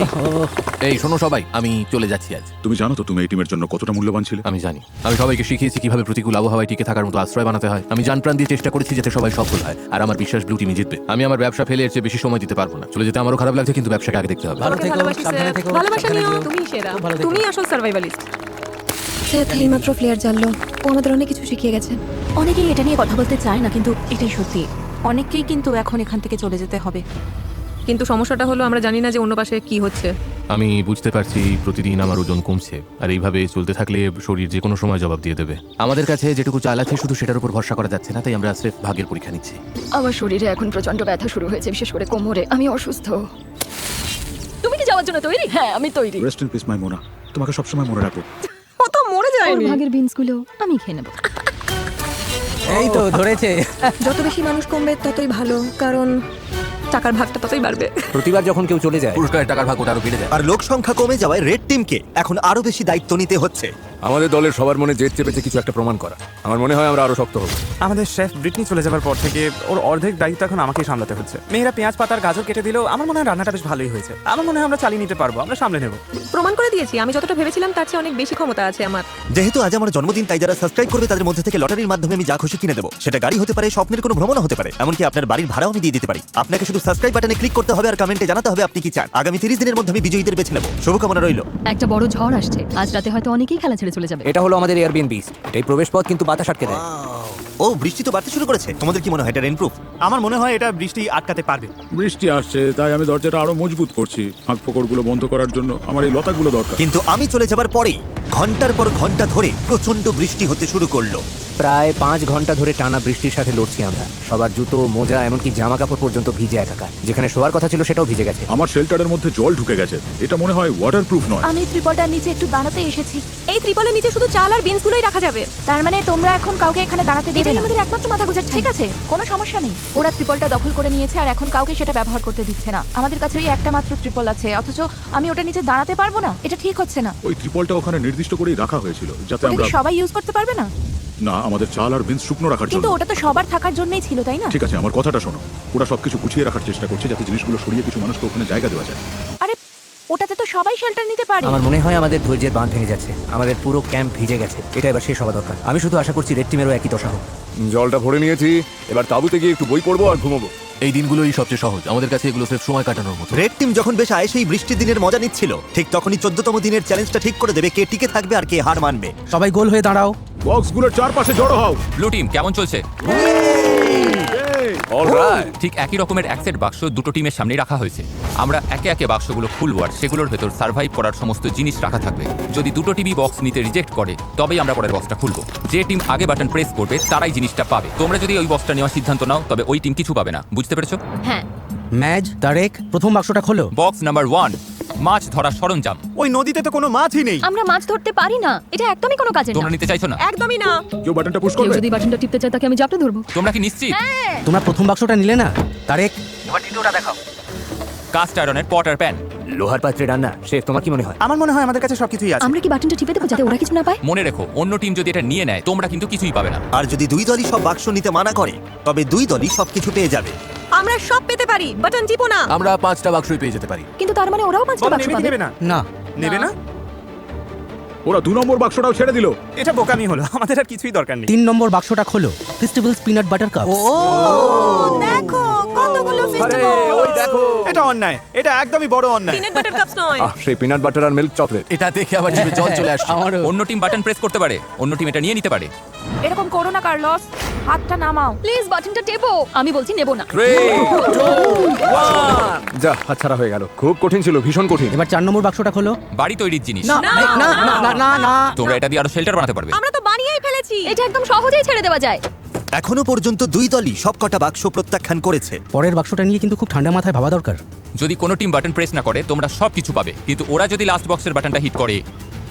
এই শোনো সবাই, আমি চলে যাচ্ছি আজ। তুমি জানো তো তুমি এই টিমের জন্য কতটা মূল্যবান ছিলে। আমি জানি, আমি সবাইকে শিখিয়েছি কিভাবে প্রতিকূল আবহাওয়ায় টিকে থাকার মতো আশ্রয় বানাতে হয়। আমি জান প্রাণ দিয়ে চেষ্টা করেছি যাতে সবাই সফল হয়, আর আমার বিশ্বাস ব্লু টিমই জিতবে। আমি আমার ব্যবসা ফেলে এর চেয়ে বেশি সময় দিতে পারবো না। চলে যেতে আমারও খারাপ লাগছে, কিন্তু ব্যবসাকে আগে দেখতে হবে। তোমাকে ভালোবাসি স্যার। ভালোবাসা নিও, তুমিই সেরা, তুমিই আসল সার্ভাইভালিস্ট। সেথ এইমাত্র ফ্লেয়ার জানলো, ও আমাদের অনেক কিছু শিখিয়ে গেছে। অনেকেই এটা নিয়ে কথা বলতে চায় না, কিন্তু এটাই সত্যি। অনেককেই কিন্তু এখন এখান থেকে চলে যেতে হবে। কিন্তু সমস্যাটা হলো আমরা জানি না যে অন্য পাশে কি হচ্ছে। আমি বুঝতে পারছি প্রতিদিন আমার ওজন কমছে, আর এইভাবে চলতে থাকলে শরীর যে কোনো সময় জবাব দিয়ে দেবে। আমাদের কাছে যেটুকু চাল আছে শুধু সেটার উপর ভরসা করা যাচ্ছে না, তাই আমরা স্রেফ ভাগ্যের পরীক্ষা নিচ্ছি। আমার শরীরে এখন প্রচন্ড ব্যথা শুরু হয়েছে, বিশেষ করে কোমরে। আমি অসুস্থ। তুমি কি যাওয়ার জন্য তৈরি? হ্যাঁ, আমি তৈরি। রেস্ট ইন পিস মাই মোনা, তোমাকে সবসময় মনে রাখবো। ও তো মরে যায়নি। ভাগের বিনসগুলো আমি খেয়ে নেব। এই তো ধরেছে। যত বেশি মানুষ কমবে ততই ভালো, কারণ টাকার ভাগটা ততই বাড়বে। প্রতিবার যখন কেউ চলে যায়, পুরস্কারের টাকার ভাগ ওটা আরো বেড়ে যায়। আর লোক সংখ্যা কমে যাওয়ায় রেড টিমকে এখন আরো বেশি দায়িত্ব নিতে হচ্ছে। আমাদের দলের সবার মনে জেদ চেপেছে কিছু একটা প্রমাণ করা। আমার মনে হয় আমরা আরো শক্ত হবো। আমাদের শেফ ব্রিটনি চলে যাওয়ার পর থেকে ওর অর্ধেক দায়িত্ব এখন আমাকেই সামলাতে হচ্ছে। মেয়েরা পেঁয়াজ পাতার গাজর কেটে দিলেও আমার মনে হয় রান্নাটা বেশ ভালোই হয়েছে। আমার মনে হয় আমরা চালিয়ে নিতে পারবো, আমরা সামলে নেব। প্রমাণ করে দিয়েছি আমি যতটা ভেবেছিলাম তার চেয়ে অনেক বেশি ক্ষমতা আছে আমার। যেহেতু আজ আমার জন্মদিন, তাই যারা সাবস্ক্রাইব করবে তাদের মধ্যে থেকে লটারির মাধ্যমে আমি যা খুশি কিনে দেবো। সেটা গাড়ি হতে পারে, স্বপ্নের কোনো ভ্রমণ হতে পারে, এমনকি আপনার বাড়ির ভাড়াও আমি দিয়ে দিতে পারি। আপনাকে শুধু সাবস্ক্রাইব বাটনে ক্লিক করতে হবে আর কমেন্টে জানাতে হবে আপনি কি চান। আগামী 30 দিনের মধ্যে আমি বিজয়ীদের বেছে নেব। শুভকামনা রইল। একটা বড় ঝড় আসছে, আজ রাতে হয়তো অনেকেই খেলা ছেড়ে চলে যাবে। এটা হলো আমাদের এয়ারবিএনবি। এই প্রবেশপথ কিন্তু বাতাস আটকে দেয়। ও, বৃষ্টি তো বাড়তে শুরু করেছে। তোমাদের কি মনে হয় এটা রেইনপ্রুফ? আমার মনে হয় এটা বৃষ্টি আটকাতে পারবে। বৃষ্টি আসছে, তাই আমি দরজাটা আরো মজবুত করছি। ফাঁক ফোকরগুলো বন্ধ করার জন্য আমার এই লতাগুলো দরকার। কিন্তু আমি চলে যাবার পরেই ঘন্টার পর ঘন্টা ধরে প্রচন্ড বৃষ্টি হতে শুরু করলো। প্রায় 5 ঘন্টা ধরে টানা বৃষ্টির সাথে লড়ছি আমরা। সবার জুতো, মোজা, এমনকি জামা কাপড় পর্যন্ত ভিজে একাকার। যেখানে শোয়ার কথা ছিল সেটাও ভিজে গেছে। আমার শেল্টারের মধ্যে জল ঢুকে গেছে। এটা মনে হয় ওয়াটারপ্রুফ নয়। আমি ত্রিপলটার নিচে একটু দাঁড়াতে এসেছি। এই ত্রিপলের নিচে শুধু চাল আর বিনসগুলোই রাখা যাবে। তার মানে তোমরা এখন কাউকে এখানে দাঁড়াতে দেবে এটাই না? আমাদের একমাত্র মাথা গোঁজার ঠিক আছে, কোনো সমস্যা নেই। ওরা ত্রিপলটা দখল করে নিয়েছে আর এখন কাউকে সেটা ব্যবহার করতে দিচ্ছে না। আমাদের কাছে ওই একটা মাত্র ত্রিপল আছে, অথচ আমি ওটা নিচে দাঁড়াতে পারবো না। এটা ঠিক হচ্ছে না। ওই ত্রিপলটা ওখানে নির্দিষ্ট করেই রাখা হয়েছিল যাতে ওটা আমরা কি সবাই ইউজ করতে পারবে না? না, আমাদের চাল আর বিনস শুকনো রাখার জন্য। কিন্তু ওটা তো সবার থাকার জন্যই ছিল, তাই না? ঠিক আছে, আমার কথাটা শোনো। ওরা সবকিছু গুছিয়ে রাখার চেষ্টা করছে যাতে জিনিসগুলো সরিয়ে কিছু মানুষকে ওখানে জায়গা দেওয়া যায়। আরে ওটাতে তো সবাই শেল্টার নিতে পারে। আমার মনে হয় আমাদের ধৈর্যের বাঁধ ভেঙে যাচ্ছে। আমাদের পুরো ক্যাম্প ভিজে গেছে। এটা এবার শেষ হওয়া দরকার। আমি শুধু আশা করছি রেড টিমেরও একই দশা হোক। জলটা ভরে নিয়েছি, এবার তাঁবুতে গিয়ে একটু বই পড়বো আর ঘুমাবো। এই দিনগুলোই সবচেয়ে সহজ আমাদের কাছে, এগুলো স্রেফ সময় কাটানোর মতো। রেড টিম যখন বেশ আয়েসেই বৃষ্টির দিনের মজা নিচ্ছিল, ঠিক তখনই 14তম দিনের চ্যালেঞ্জটা ঠিক করে দেবে কে টিকে থাকবে আর কে হার মানবে। সবাই গোল হয়ে দাঁড়াও। বক্সগুলোর চারপাশে জড়ো হও। ব্লু টিম কেমন চলছে? অলরাইট। ঠিক একই রকমের এক সেট বাক্স দুটো টিমের সামনে রাখা হয়েছে। আমরা একে একে বাক্সগুলো খুলব আর সেগুলোর ভেতর সার্ভাইভ করার সমস্ত জিনিস রাখা থাকবে। যদি দুটো টিমই বক্স নিতে রিজেক্ট করে তবেই আমরা পরের বক্সটা খুলব। যে টিম আগে বাটন প্রেস করবে তারাই জিনিসটা পাবে। তোমরা যদি ওই বক্সটা নেওয়ার সিদ্ধান্ত নাও তবে ওই টিম কিছু পাবে না। বুঝতে পেরেছো? হ্যাঁ। ম্যাজ, তারেক, প্রথম বাক্সটা খোলো। বক্স নাম্বার 1, মাছ ধরার সরঞ্জাম। ওই নদীতে তো কোনো মাছই নেই। আমরা মাছ ধরতে পারি না, এটা একদমই কোনো কাজের না। তোমরা নিতে চাইছো না? একদমই না। কেউ বাটনটা পুশ কেউ করবে? যদি বাটনটা টিপতে চায় তাকে আমি জাপটে ধরবো। তোমরা কি নিশ্চিত? তোমরা প্রথম বাক্সটা নিলে না? তারেক, এবার দ্বিতীয়টা দেখাও। কাস্ট আয়রনের পট আর প্যান। লোহার পাত্রে রান্না। শেফ, তোমার কি মনে হয়? আমার মনে হয় আমাদের কাছে সবকিছুই আছে। আমরা কি বাটনটা টিপে দেবো যাতে ওরা কিছু না পায়? মনে রেখো, অন্য টিম যদি এটা নিয়ে নেয় তোমরা কিন্তু কিছুই পাবে না। আর যদি দুই দলই সব বাক্স নিতে মানা করে তবে দুই দলই সবকিছু পেয়ে যাবে। আমরা সব পেতে পারি, বাটন টিপো না। আমরা 5টা বাক্সই পেয়ে যেতে পারি। কিন্তু তার মানে ওরাও 5টা বলো, বাক্স নেবে কি পাবে। নেবে না? না। নেবে না? ওরা 2 নম্বর বাক্সটাও ছেড়ে দিল। এটা বোকামি হলো, আমাদের আর কিছুই দরকার নেই। 3 নম্বর বাক্সটা খোলো। Festivals peanut butter cup. দেখো কতগুলো ফেস্টিভ্যাল। ওই দেখো। এটা অন্যায়, এটা একদমই বড় অন্যায়। পিনাট বাটার কাপস নয়। সেই পিনাট বাটার আর মিল্ক চকলেট। এটা দেখে আবার জিভে জল চলে আসছে। অন্য টিম বাটন প্রেস করতে পারে, অন্য টিম এটা নিয়ে নিতে পারে। এরকম করো না কার্লস, হাতটা নামাও। প্লিজ বাটনটা টেপো। আমি বলছি নেব না। 3, 2, 1। যা, হাতছাড়া হয়ে গেল। খুব কঠিন ছিল, ভীষণ কঠিন। এবার 4 নম্বর বাক্সটা খোলো। বাড়ি তৈরির জিনিস। না না না না না। তোমরা এটা দিয়ে আরো শেল্টার বানাতে পারবে। আমরা তো বানিয়েই ফেলেছি। এটা একদম সহজেই ছেড়ে দেওয়া যায়। এখনো পর্যন্ত দুই দলই সবকটা বাক্স প্রত্যাখ্যান করেছে। পরের বাক্সটা নিয়ে কিন্তু খুব ঠান্ডা মাথায় ভাবা দরকার। যদি কোনো টিম বাটন প্রেস না করে তোমরা সব কিছু পাবে, কিন্তু ওরা যদি লাস্ট বক্সের বাটনটা হিট করে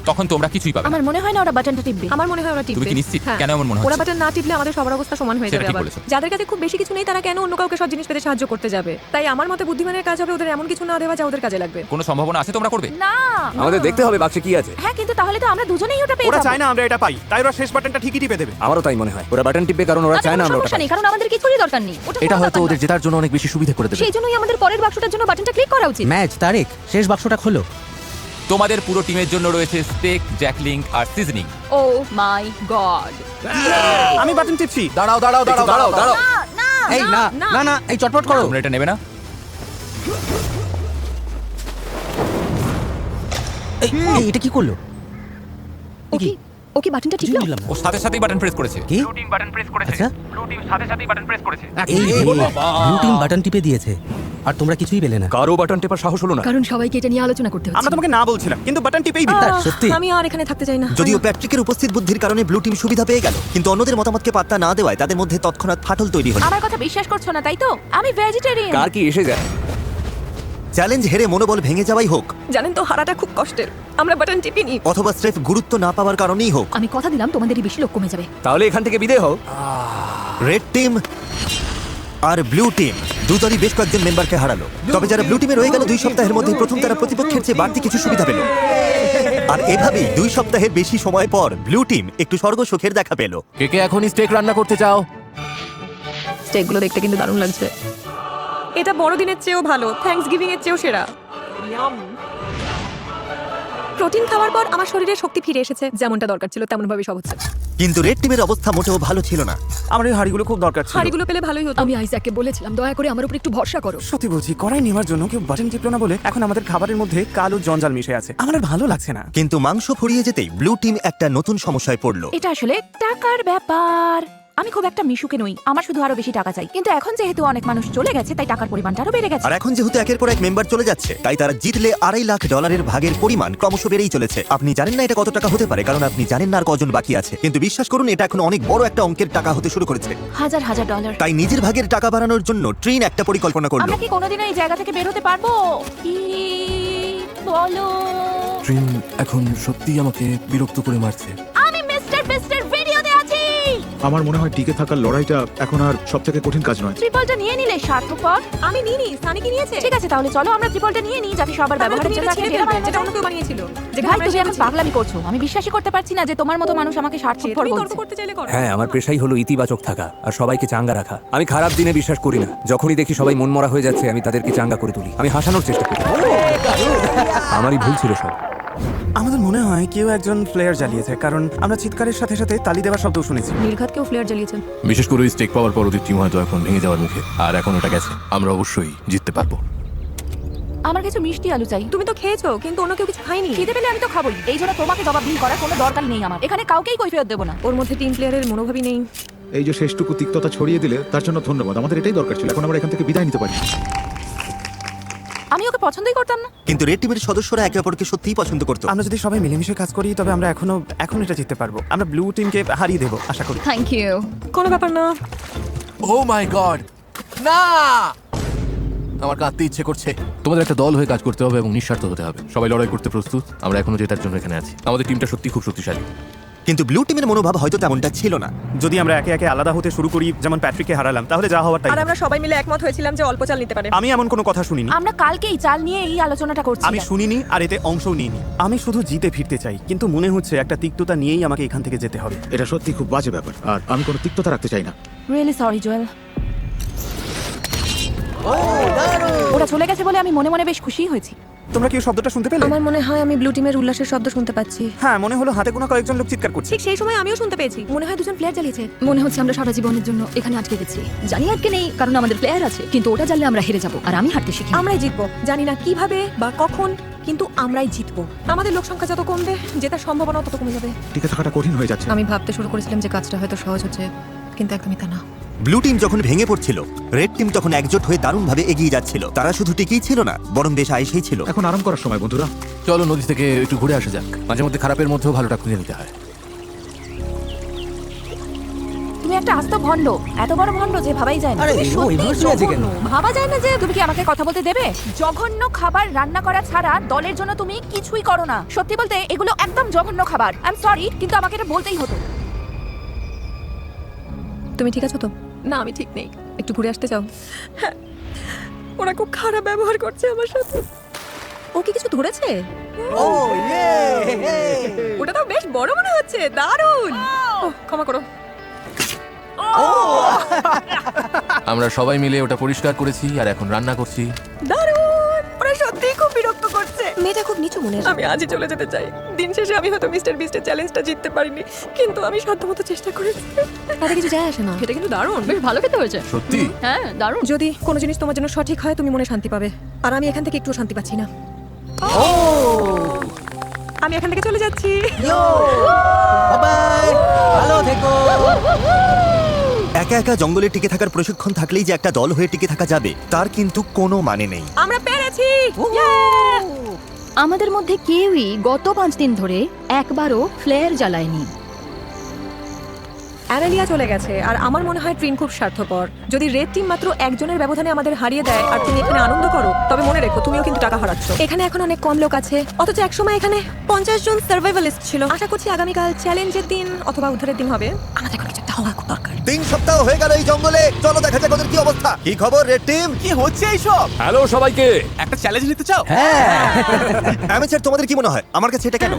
তখন তোমরা কিছুই পাবে না। আমার মনে হয় না ওরা বাটনটা টিপবে। আমার মনে হয় ওরা টিপবে। তুমি কি নিশ্চিত? হ্যাঁ। কেন এমন মনে হচ্ছে? ওরা বাটন না টিপলে আমাদের সবার অবস্থা সমান হয়ে সেটা যাবে ঠিক আবার। বলেছো। যাদের কাছে খুব বেশি কিছু নেই তারা কেন অন্য কাউকে সব জিনিস পেতে সাহায্য করতে যাবে? তাই আমার মতে বুদ্ধিমানের কাজ হবে ওদের এমন কিছু না দেওয়া যা ওদের কাজে লাগবে। কোনো সম্ভাবনা আছে তোমরা করবে? না। আমাদের দেখতে হবে বাক্সে কি আছে। হ্যাঁ, কিন্তু তাহলে তো আমরা দুজনেই ওটা পেয়ে ওরা যাবো। চায় না আমরা এটা পাই, তাই ওরা শেষ বাটনটা ঠিকই টিপে দেবে। আমারও তাই মনে হয়, ওরা বাটন টিপবে কারণ ওরা তাতে চায় না কোনো আমরা ওটা সমস্যা পাই। নেই, কারণ আমাদের কিছুরই দরকার নেই। ওটা এটা কোনো হয়তো ব্যাপার ওদের না। জেতার জন্য অনেক বেশি সুবিধা করে দেবে। সেই জন্যই আমাদের পরের বাক্সটার জন্য বাটনটা ক্লিক করা উচিত। ম্যাচ তারেক, শেষ বাক্সটা খোলো। তোমাদের পুরো টিমের জন্য রয়েছে স্টেক, জ্যাকলিং আর সিজনিং। ও মাই গড। আমি বাটন টিপছি। দাঁড়াও দাঁড়াও দাঁড়াও দাঁড়াও দাঁড়াও। না, এই না না না, এই চটপট করো। তোমরা এটা নেবে না? এই এটা কি করলো? ও কি বাটনটা টিপলো? ও সাথে সাথেই বাটন প্রেস করেছে। কি? আচ্ছা, এই ব্লু টিম বাটন টিপে দিয়েছে আর তোমরা কিছুই পেলে না। কারো বাটন টেপার সাহস হলো না। কারণ সবাইকে এটা নিয়ে আলোচনা করতে আমরা হচ্ছে। তোমাকে না বলছিলাম, কিন্তু বাটন টিপেই দিলে। সত্যি? আমি আর এখানে থাকতে চাই না। যদিও প্যাট্রিকের উপস্থিত বুদ্ধির কারণে ব্লু টিম সুবিধা পেয়ে গেল, কিন্তু অন্যদের মতামতকে পাত্তা না দেওয়ায় তাদের মধ্যে তৎক্ষণাৎ ফাটল তৈরি হলো। আমার কথা বিশ্বাস করছো না তাই তো? আমি ভেজিটেরিয়ান। কার কি এসে যায়? চ্যালেঞ্জ হেরে মনোবল ভেঙে যাওয়াই হোক, জানেন তো হারাটা খুব কষ্টের। আমরা বাটন টিপিনি। অথবা স্রেফ গুরুত্ব না পাওয়ার কারণেই হোক, আমি কথা দিলাম তোমাদেরই বেশি লোক কমে যাবে। তাহলে এখান থেকে বিদায় হও। রেড টিম আর ব্লু টিম দুদলই বেশ কয়েকজন মেম্বারকে হারালো। তবে যারা ব্লু টিমে রয়ে গেল 2 সপ্তাহের মধ্যে প্রথম তারা প্রতিপক্ষের চেয়ে বাড়তি কিছু সুবিধা পেল। আর এভাবেই 2 সপ্তাহের বেশি সময় পর ব্লু টিম একটু স্বর্গ সুখের দেখা পেল। কে কে এখনই স্টেক রান্না করতে চাও? স্টেকগুলো দেখতে কিন্তু দারুণ লাগছে। এটা বড়দিনের চেয়েও ভালো, থ্যাঙ্কসগিভিং এর চেয়েও সেরা। প্রোটিন খাওয়ার পর আমার শরীরে শক্তি ফিরে এসেছে, যেমনটা দরকার ছিল তেমন ভাবে সব হচ্ছে। কিন্তু রেড টিমের অবস্থা মোটেও ভালো ছিল না। আমার এই হাড়িগুলো খুব দরকার ছিল। হাড়িগুলো পেলে ভালোই হতো। আমি আইজ্যাককে বলেছিলাম দয়া করে আমার উপর একটু ভরসা করো। সত্যি বলছি, কড়াই নেওয়ার জন্য কেউ বাটন টিপলো না বলে এখন আমাদের খাবারের মধ্যে কালো জঞ্জাল মিশে আছে। আমার আর ভালো লাগছে না। কিন্তু মাংস ফুরিয়ে যেতেই ব্লু টিম একটা নতুন সমস্যায় পড়ল। এটা আসলে টাকার ব্যাপার। আমি খুব একটা মিশুকে নই, আমার শুধু আরো বেশি টাকা চাই। কিন্তু এখন যেহেতু অনেক মানুষ চলে গেছে তাই টাকার পরিমাণটা আরো বেড়ে গেছে। আর এখন যেহেতু একের পর এক মেম্বার চলে যাচ্ছে, তাই তারা জিতলে $2.5 লাখ ভাগের পরিমাণ ক্রমশ বেড়েই চলেছে। আপনি জানেন না এটা কত টাকা হতে পারে, কারণ আপনি জানেন না আর কজন বাকি আছে। কিন্তু বিশ্বাস করুন, এটা এখন অনেক বড় একটা অঙ্কের টাকা হতে শুরু করেছে। হাজার হাজার ডলার। তাই নিজের ভাগের টাকা বাড়ানোর জন্য ট্রিন একটা পরিকল্পনা করলো। আমরা কি কোনোদিনও এই জায়গা থেকে বের হতে পারবো? কি বলো? ট্রিন এখন সত্যিই আমাকে বিরক্ত করে মারছে। আমি মিস্টার বিস্টের ভিডিওতে আছি। আমার মনে হয় টিকে থাকার লড়াইটা এখন আর সবথেকে কঠিন কাজ নয়। ট্রিপলটা নিয়ে নিলে স্বার্থপর। আমি নিইনি, সানি কি নিয়েছে? ঠিক আছে, তাহলে চলো আমরা ট্রিপলটা নিয়ে নিই যাতে সবার ব্যবহারের জন্য একটা ডেরা বানানো যেটা যায়। অন্য কেউ বানিয়েছিল। ভাই, তুমি এখন পাগলামি করছো। আমি বিশ্বাসই করতে পারছি না যে তোমার মতো মানুষ আমাকে স্বার্থপর তর্ক বলছে। করতে চাইলে করো। হ্যাঁ, আমার পেশাই হলো ইতিবাচক থাকা আর সবাইকে চাঙ্গা রাখা। আমি খারাপ দিনে বিশ্বাস করি না। যখনই দেখি সবাই মনমরা হয়ে যাচ্ছে, আমি তাদেরকে চাঙ্গা করে তুলি। আমি হাসানোর চেষ্টা করি। আমারই ভুল ছিল সব। আমাদের মনে হয় কেউ একজন প্লেয়ার জ্বালিয়েছে, কারণ আমরা চিৎকারের সাথে সাথে তালি দেওয়ার শব্দ শুনেছি। নির্ঘাতকেও ফ্লেয়ার জ্বালিয়েছেন। বিশেষ করে স্টেক পাওয়ার পর ওদের টিম হয়তো এখন ভেঙে যাওয়ার মুখে, আর এখন ওটা গেছে। আমরা অবশ্যই জিততে পারবো। আমার কিছু মিষ্টি আলু চাই। তুমি তো খেয়েছো, কিন্তু অন্য কেউ কিছু খায়নি। খিদে পেলে আমি তো খাবোই। এই জন্য তোমাকে জবাবদিহি করার কোনো দরকার নেই আমার। এখানে কাউকেই কৈফিয়ত দেবো না। ওর মধ্যে টিম প্লেয়ারের মনোভাবই নেই। এই যে শেষটুকু তিক্ততা ছড়িয়ে দিলে তার জন্য ধন্যবাদ। আমাদের এটাই দরকার ছিল। এখন আমরা এখান থেকে বিদায় নিতে পারি। আমি ওকে পছন্দই করতাম না। কিন্তু রেড টিমের সদস্যরা একে অপরকে সত্যিই পছন্দ করতো। আমরা যদি সবাই মিলেমিশে কাজ করি তবে আমরা এখন এটা জিততে পারবো। আমরা ব্লু টিমকে হারিয়ে দেবো আশা করি। Thank you. কোনো ব্যাপার না। ও মাই গড, না! আমার কাঁদতে ইচ্ছে করছে। তোমাদের একটা দল হয়ে কাজ করতে হবে এবং নিঃস্বার্থ হতে হবে। সবাই লড়াই করতে প্রস্তুত। আমরা এখনো জেতার জন্য এখানে আছি। আমাদের টিমটা সত্যি খুব শক্তিশালী। কিন্তু ব্লু টিমের মনোভাব হয়তো তেমনটা ছিল না। যদি আমরা একে একে আলাদা হতে শুরু করি, যেমন প্যাট্রিককে হারালাম, তাহলে যা হওয়ার তাই। আর আমরা সবাই মিলে একমত হয়েছিলাম যে অল্প চাল নিতে পারে। আমি এমন কোনো কথা শুনিনি। আমরা কালকেই চাল নিয়ে এই আলোচনাটা করছি। আমি শুনিনি আর এতে অংশও নিইনি। আমি শুধু জিতে ফিরতে চাই, কিন্তু মনে হচ্ছে একটা তিক্ততা নিয়েই আমাকে এখান থেকে যেতে হবে। এটা সত্যি খুব বাজে ব্যাপার, আর আমি কোনো তিক্ততা রাখতে চাই না। Really sorry Joel. ওরা চলে গেছে বলে আমি মনে মনে বেশ খুশি হয়েছি। তোমরা কি শব্দটা শুনতে পেলে? আমার মনে হয় আমি ব্লু টিমের উল্লাসের শব্দ শুনতে পাচ্ছি। হ্যাঁ, মনে হলো হাতে গোনা কয়েকজন লোক চিৎকার করছে। ঠিক সেই সময় আমিও শুনতে পেয়েছি। মনে হয় দুজন প্লেয়ার জ্বালিয়েছে। মনে হচ্ছে আমরা সারা জীবনের জন্য এখানে আটকে গেছি। জানি আটকে নেই, কারণ আমাদের প্লেয়ার আছে, কিন্তু ওটা জানলে আমরা হেরে যাব। আর আমি হারতে শিখি। আমরাই জিতবো, জানি না কিভাবে বা কখন, কিন্তু আমরাই জিতবো। আমাদের লোক সংখ্যা যত কমবে, জেতার সম্ভাবনা তত কমে যাবে। টিকে থাকাটা কঠিন হয়ে যাচ্ছে। আমি ভাবতে শুরু করেছিলাম যে কাজটা হয়তো সহজ হচ্ছে, কিন্তু একদমই তা না। ব্লু টিম যখন ভেঙে পড়ছিল, রেড টিম তখন একজোট হয়ে দারুণভাবে এগিয়ে যাচ্ছিল। তারা শুধু টিকেই ছিল না, বরং বেশ আয়েসেই ছিল। এখন আরাম করার সময় বন্ধুরা। চলো নদী থেকে একটু ঘুরে আসা যাক। মাঝে মধ্যে খারাপের মধ্যেও ভালোটা খুঁজে নিতে হয়। তুমি তুমি একটা আস্ত ভণ্ড, এত বড় ভণ্ড যে ভাবাই যায় না। তুমি সত্যিই জঘন্য। ভাবা যায় না যে তুমি কি আমাকে কথা বলতে দেবে? জঘন্য খাবার রান্না করা ছাড়া দলের জন্য তুমি কিছুই করো না। সত্যি বলতে এগুলো একদম জঘন্য খাবার। আই এম সরি, কিন্তু আমাকে এটা বলতেই হতো। তুমি ঠিক আছো তো? না, আমি ঠিক নেই। একটু ঘুরে আসতে চাও? হ্যাঁ, ওরা খুব খারাপ ব্যবহার করছে আমার সাথে। ও কি কিছু ধরেছে? ও ইয়ে ওটা তো বেশ বড় মনে হচ্ছে। দারুণ। ক্ষমা করো। আমরা সবাই মিলে ওটা পরিষ্কার করেছি আর এখন রান্না করছি। দারুণ। ওরা সত্যিই খুব বিরক্ত করছে। মেয়েটা খুব নিচু মনে। আমি আজই চলে যেতে চাই। দিন শেষে আমি হয়তো মিস্টার বিস্টের চ্যালেঞ্জটা জিততে পারিনি, কিন্তু আমি সাধ্যমতো চেষ্টা করেছি। তাতে কিছু যায় আসে না। এটা কিন্তু দারুণ। বেশ ভালো খেতে হয়েছে। সত্যি? হ্যাঁ, দারুণ। যদি কোনো জিনিস তোমার জন্য সঠিক হয়, তুমি মনে শান্তি পাবে। আর আমি এখান থেকে একটু শান্তি পাচ্ছি না। আমি এখান থেকে চলে যাচ্ছি। বাই ভালো থেকো। একা একা জঙ্গলে টিকে থাকার প্রশিক্ষণ থাকলেই যে একটা দল হয়ে টিকে থাকা যাবে তার কিন্তু কোনো মানে নেই। আমরা পেরেছি। আমাদের মধ্যে কেউই গত 5 দিন ধরে একবারও ফ্লেয়ার জ্বালায়নি। অ্যামেলিয়া চলে গেছে, আর আমার মনে হয় ট্রিন খুব স্বার্থপর। যদি রেড টিম মাত্র একজনের ব্যবধানে আমাদের হারিয়ে দেয় আর তুমি এখানে আনন্দ করো, তবে মনে রেখো তুমিও কিন্তু টাকা হারাচ্ছ। এখানে এখন অনেক কম লোক আছে, অথচ একসময় এখানে 50 জন সার্ভাইভালিস্ট ছিল। আশা করছি আগামীকাল চ্যালেঞ্জের দিন অথবা উদ্ধারের দিন হবে। আমাদের কোনো কিছু একটা হওয়া খুব দরকার। 3 সপ্তাহ হয়ে গেল এই জঙ্গলে। চলো দেখা যাক ওদের কি অবস্থা। কি খবর রেড টিম? কি হচ্ছে এইসব? হ্যালো সবাইকে। একটা চ্যালেঞ্জ নিতে চাও? অ্যামেচার তোমাদের কি মনে হয় আমার কাছে এটা কেন?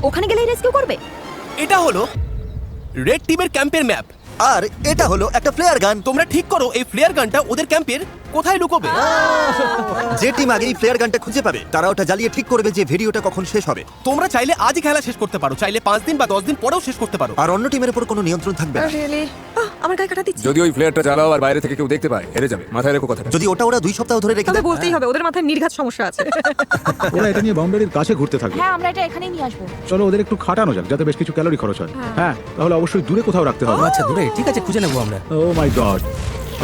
ওখানে গেলেই রেস্কিউ করবে। এটা হলো রেড টিমের ক্যাম্পের ম্যাপ। আর এটা হলো একটা ফ্লেয়ার গান। তোমরা ঠিক করো এই ফ্লেয়ার গানটা ওদের ক্যাম্পের কোথায় লুকোবে। যে টিম আগে এই ফ্লেয়ার গানটা খুঁজে পাবে তারা ওটা জ্বালিয়ে ঠিক করবে যে ভিডিওটা কখন শেষ হবে। তোমরা চাইলে আজই খেলা শেষ করতে পারো, চাইলে 5 দিন বা 10 দিন পরেও শেষ করতে পারো। আর অন্য টিমের উপর কোনো নিয়ন্ত্রণ থাকবে না। রিয়েলি আমার গায়ে কাটা দিচ্ছে। যদি ওই ফ্লেয়ারটা জ্বালাও আর বাইরে থেকে কেউ দেখতে পায়, হেরে যাবে। মাথায় রেখো কথাটা। যদি ওটা ওরা 2 সপ্তাহ ধরে রেখে তবে দেয়, বলতেই হবে ওদের মাথায় নির্ঘাত সমস্যা আছে। ওরা এটা নিয়ে বাউন্ডারির কাছে ঘুরতে থাকবে। হ্যাঁ, আমরা এটা এখানেই নিয়ে আসবো। চলো ওদের একটু খাটানো যাক, যাতে বেশ কিছু ক্যালোরি খরচ হয়। হ্যাঁ, তাহলে অবশ্যই দূরে কোথাও রাখতে হবে। আচ্ছা দূরে, ঠিক আছে, খুঁজে নেবো আমরা। ও মাই গড।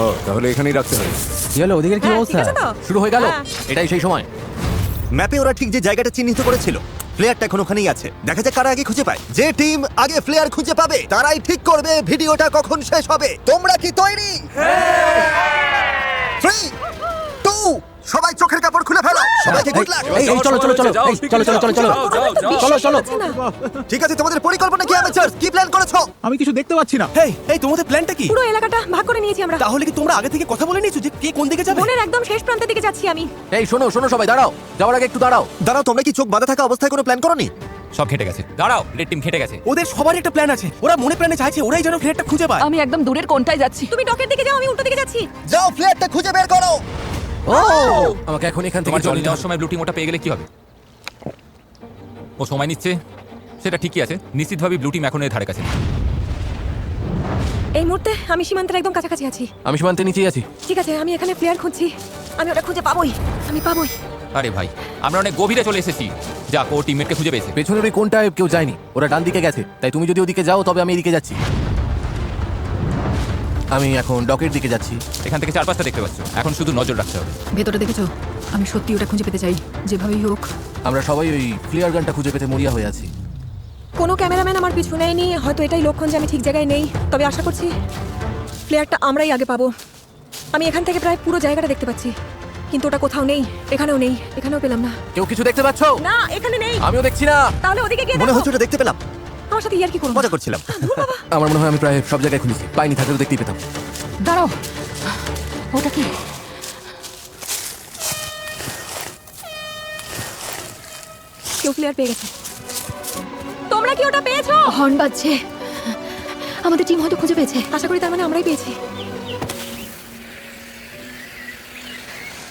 ও তাহলে এখানেই রাখতে হবে। চলো ওদিকের কি হ্যাঁ, অবস্থা? ঠিক আছে তো? শুরু হয়ে গেল। হ্যাঁ। এটাই সেই সময়। ম্যাপে ওরা ঠিক যে জায়গাটা চিহ্নিত করেছিল ফ্লেয়ারটা এখন ওখানেই আছে। দেখা যাক কারা আগে খুঁজে পায়। যে টিম আগে ফ্লেয়ার খুঁজে পাবে তারাই ঠিক করবে ভিডিওটা কখন শেষ হবে। তোমরা কি তৈরি? 3 2 সবাই চোখের কাপড় খুলে ফেলো। সবাইকে গুড লাক। এই চলো চলো চলো, এই চলো চলো চলো চলো চলো চলো। ঠিক আছে, তোমাদের পরিকল্পনা কি অ্যামেচারস? কি প্ল্যান করেছো? আমি কিছু দেখতে পাচ্ছি না। হেই এই তোমাদের প্ল্যানটা কি? পুরো এলাকাটা ভাগ করে নিয়েছি আমরা। তাহলে কি তোমরা আগে থেকে কথা বলে নিয়েছো যে কে কোন দিকে যাবে? বনের একদম শেষ প্রান্তের দিকে যাচ্ছি আমি। এই শোনো শোনো সবাই দাঁড়াও, যাওয়ার আগে একটু দাঁড়াও। দাঁড়াও, তোমরা কি চোখ বাঁধা থাকা অবস্থায় কোনো প্ল্যান করোনি? সব খেটে গেছে। দাঁড়াও, রেড টিম খেটে গেছে। ওদের সবার একটা প্ল্যান আছে। ওরা মনে প্ল্যানে চাইছে ওরাই যেন ফ্লেয়ারটা খুঁজে পায়। আমি একদম দূরের কোণটায় যাচ্ছি। তুমি ডকের দিকে যাও, আমি উল্টো দিকে যাচ্ছি। যাও ফ্লেয়ারটা খুঁজে বের করো। ও আমাকে এখন এখান থেকে তোমার জল চলে যাওয়ার সময় ব্লু টিম ওটা পেয়ে গেলে কি হবে? ও সময় নিচ্ছে, সেটা ঠিকই আছে। নিশ্চিতভাবেই ব্লু টিম এখন এর ধারে কাছে নেই। এই মুহূর্তে আমি সীমান্তের একদম কাছাকাছি আছি। আমি সীমান্তের নিচেই আছি। ঠিক আছে, আমি এখানে প্লেয়ার খুঁজছি। আমি ওটা খুঁজে পাবোই। আমি পাবোই। আরে ভাই, আমরা অনেক গভীরে চলে এসেছি। যাক, ও টিমমেটকে খুঁজে পেয়েছে। পেছনের ওই কোনটায় কেউ যায়নি, ওরা ডান দিকে গেছে। তাই তুমি যদি ওদিকে যাও তবে আমি এদিকে যাচ্ছি। আমি এখন ডকের দিকে যাচ্ছি। এখান থেকে 4-5টা দেখতে পাচ্ছ। এখন শুধু নজর রাখতে হবে। ভেতরে দেখেছো? আমি সত্যি ওটা খুঁজে পেতে চাই, যেভাবেই হোক। আমরা সবাই ওই ফ্লেয়ার গানটা খুঁজে পেতে মরিয়া হয়ে আছি। কোনো ক্যামেরাম্যান আমার পিছু নেয়নি। হয়তো এটাই লক্ষণ যে আমি ঠিক জায়গায় নেই। তবে আশা করছি প্লেয়ারটা আমরাই আগে পাবো। আমি এখান থেকে প্রায় পুরো জায়গাটা দেখতে পাচ্ছি, কিন্তু ওটা কোথাও নেই। এখানেও নেই, এখানেও পেলাম না। কেউ কিছু দেখতে পাচ্ছ? না, এখানে নেই। আমিও দেখছি না। তাহলে ওদিকে গিয়ে মনে দেখো। হচ্ছে ওটা দেখতে পেলাম। আমার সাথে ইয়ার কি করবো? মজা করছিলাম। আমার মনে হয় আমি প্রায় সব জায়গায় খুঁজেছি, পাইনি, থাকলেও দেখতেই পেতাম। দাঁড়াও, ওটা কি? কেউ প্লেয়ার পেয়ে গেছে। তোমরা কি ওটা পেয়েছো? হর্ন বাজছে। আমাদের টিম হয়তো খুঁজে পেয়েছে। আশা করি তার মানে আমরাই পেয়েছি।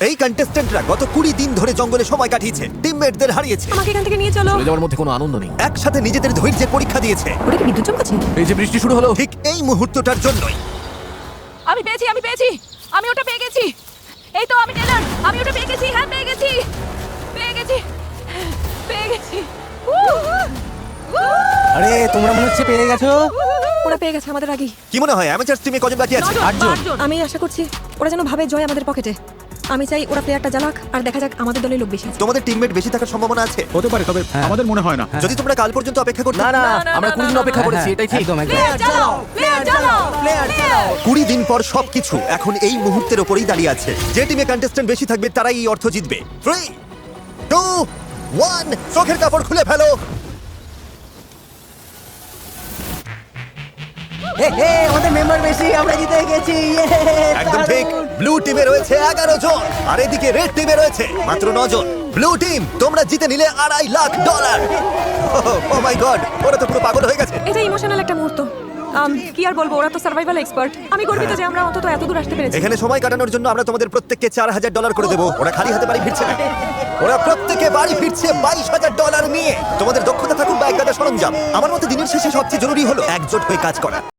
এই কন্টেস্ট্যান্টরা গত 20 দিন ধরে জঙ্গলে সময় কাটিয়েছে, টিমমেটদের হারিয়েছে, আমাকে এখান থেকে নিয়ে চলো। চলে যাওয়ার মধ্যে কোনো আনন্দ নেই। একসাথে নিজেদের ধৈর্যের পরীক্ষা দিয়েছে। ওটা কি বিদ্যুৎ চমকাচ্ছে? এই যে বৃষ্টি শুরু হলো, ঠিক এই মুহূর্তটার জন্যই। আমি পেয়েছি, আমি পেয়েছি, আমি ওটা পেয়ে গেছি। এই তো আমি টেলর, আমি ওটা পেয়ে গেছি। হ্যাঁ, পেয়ে গেছি, পেয়ে গেছি, পেয়ে গেছি। আরে তোমরা মনে হচ্ছে পেয়ে গেছো। ওরা পেয়ে গেছে আমাদের আগেই। কি মনে হয় অ্যামেচারস টিমে কজন বাকি আছে? 8 জন। আমি আশা করছি ওরা যেন ভাবে জয় আমাদের পকেটে। আমি চাই ওরা প্লেয়ারটা জ্বালাক আর দেখা যাক আমাদের দলের লোক বেশি আছে। তোমাদের টিমমেট বেশি থাকার সম্ভাবনা আছে। হতে পারে, তবে আমাদের মনে হয় না। যদি তোমরা কাল পর্যন্ত অপেক্ষা করতে না না আমরা 20 দিন অপেক্ষা করেছি, এটাই ঠিক। প্লেয়ার জ্বালাও, প্লেয়ার 20 দিন পর সবকিছু এখন এই মুহূর্তের উপরেই দাঁড়িয়ে আছে। যে টিমে কন্টেস্ট্যান্ট বেশি থাকবে তারাই এই অর্থ জিতবে। 3, 2, 1, চোখের কাপড় খুলে ফেলো। আমাদের মেম্বার বেশি, আমরা জিতে গেছি। একদম ঠিক। ব্লু টিমে রয়েছে 11 জন আর এদিকে রেড টিমে রয়েছে মাত্র 9 জন। ব্লু টিম, তোমরা জিতে নিলে $2.5 লাখ। ও মাই গড, ওরা তো পুরো পাগল হয়ে গেছে। এটা ইমোশনাল একটা মুহূর্ত। কি আর বলবো, ওরা তো সার্ভাইভাল এক্সপার্ট। আমি গর্বিত যে আমরা অন্তত এত দূর আসতে পেরেছি। এখানে সময় কাটানোর জন্য আমরা তোমাদের প্রত্যেককে $4,000 করে দেবো। ওরা খালি হাতে বাড়ি ফিরছে না, ওরা প্রত্যেকে বাড়ি ফিরছে $22,000 নিয়ে। তোমাদের দক্ষতা থাকুক বা এক গাদা সরঞ্জাম, আমার মতে দিনের শেষে সবচেয়ে জরুরি হলো একজোট হয়ে কাজ করা।